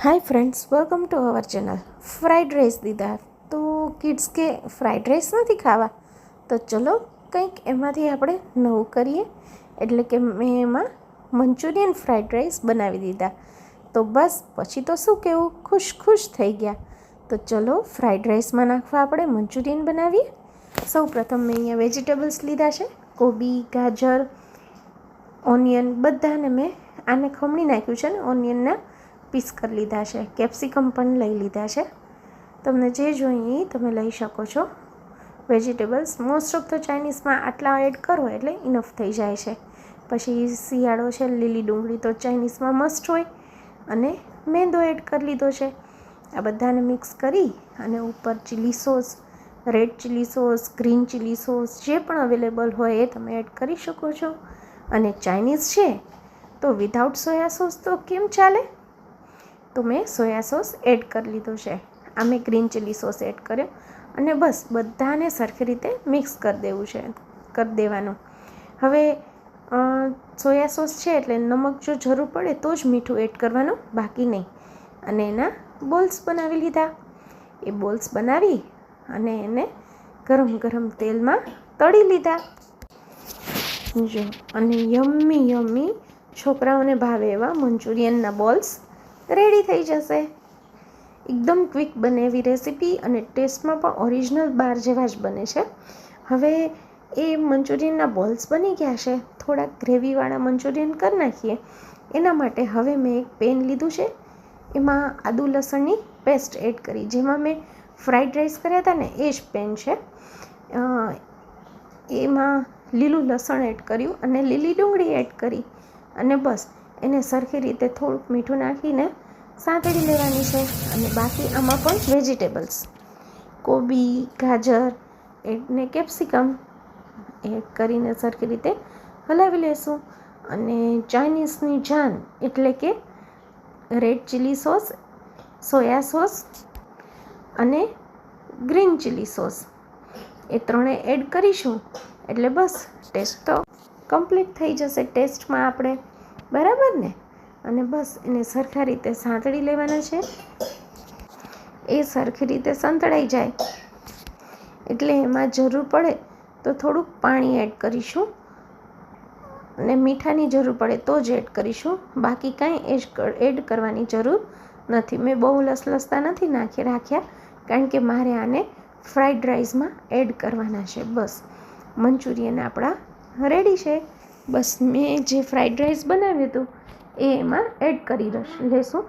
Hi friends, welcome to our channel. Fried rice दीधा तो kids के फ्राइड राइस नहीं खावा तो चलो कंईक एमांथी आपणे नवुं करीए। एटले के मैं एमां मंचूरियन फ्राइड राइस बनावी दीधा। तो बस पछी तो शुं कहेवुं, खुश खुश थई गया। तो चलो फ्राइड राइस में नाखवा आपणे मंचूरियन बनावीए। सौ प्रथम मैं अहींया वेजिटेबल्स लीधा छे, कोबी, गाजर, ऑनियन बधाने मैं आने खमणी नाख्युं छे। ऑनियनना पीस કરી લીધા છે, કેપ્સિકમ પણ લઈ લીધા છે। તમને જે જોઈએ તમે લઈ શકો છો। વેજીટેબલ્સ મોસ્ટ ઓફ ધ ચાઇનીઝમાં આટલા એડ કરો એટલે ઇનફ થઈ જાય છે। પછી શિયાળો છે, લીલી ડુંગળી તો ચાઇનીઝમાં મસ્ટ હોય અને મેંદો એડ કરી લીધો છે। આ બધાને મિક્સ કરી અને ઉપર chilli sauce, red chilli sauce, green chilli sauce જે પણ અવેલેબલ હોય એ તમે એડ કરી શકો છો। અને ચાઇનીઝ છે તો વિધાઉટ સોયા સોસ તો કેમ ચાલે, तो मैं सोया सॉस एड कर लीधो है। आ मैं ग्रीन चिली सॉस एड कर्यो अने बस बधाने सरखी रीते मिक्स कर देवुं छे, कर देवानुं। हवे सोया सॉस छे एटले नमक जो जरूर पड़े तो ज मीठुं एड करवानुं, बाकी नहीं। अने एना बोल्स बनावी लीधा। ए बोल्स बनावी अने एने गरम गरम तेल में तળી लीधा जो। अने यम्मी यम्मी छोकराओने भावे एवा मंचूरियनना बोल्स रेडी थई जशे। एकदम क्विक बने एवी रेसिपी अने टेस्ट में पण ओरिजिनल बार जेवा ज बने छे। हवे ए मंचूरियनना बॉल्स बनी गया छे, थोड़ा ग्रेवीवाळा मंचूरियन कर नाखीए। एना माटे हवे मैं एक पेन लीधुं छे, एमां आदू लसणनी पेस्ट एड करी, जेमां मैं फ्राइड राइस कर्या हता ने ए ज पेन छे। एमां लीलुं लसण एड कर्युं अने लीली डुंगળી एड करी अने बस एने सरखी रीते थोड़ुंक मीठुं नाखीने सांतળી लेवानी छे। अने बाकी आमां पण वेजिटेबल्स कोबी, गाजर एने केप्सिकम एड करीने सरखी रीते हलावी लेशुं। अने चाइनीज़नी जान एटले के red chilli sauce, soya sauce अने ग्रीन चिली सॉस ए त्रणेय एड करीशुं एटले बस टेस्ट तो कम्प्लीट थई जशे टेस्ट में आपणे, बराबर ने। अने बस एने सरखा रीते सांतળી लेवाना छे। ए सरखी रीते संतळाई जाए एटले एमां जरूर पड़े तो थोड़ुंक पाणी एड करीशुं अने मीठानी जरूर पड़े तो ज एड करीशुं, बाकी कांई एड करवानी जरूर नथी। मैं बहु लसलसता नथी नाखी राख्या कारण के मारे आने फ्राइड राइस में एड करवाना छे। बस मंचूरियन आपड़ा रेडी छे। बस मैं जे फ्राइड राइस बनाव्युं हतुं ए एमां एड करी लेशुं